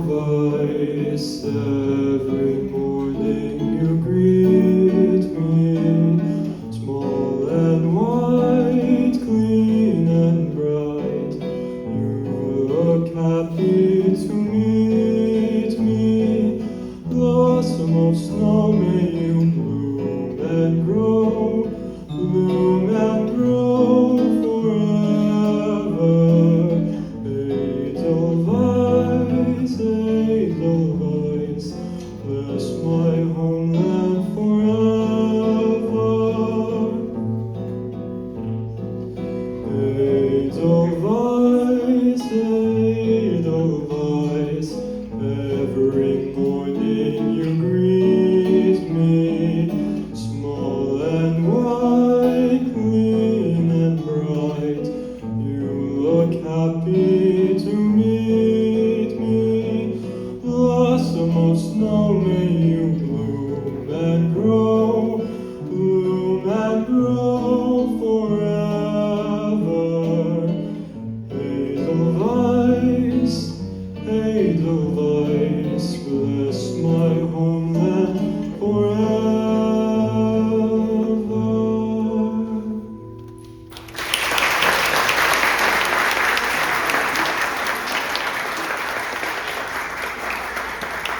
Edelweiss, every morning you greet me, small and white, clean and bright. You look happy to meet me. Blossom of snow, may you bloom and grow, bloom and grow forever. Edelweiss, Edelweiss, bless my homeland forever. Edelweiss, Edelweiss, every morning you greet me, small and white, clean and bright. You look happy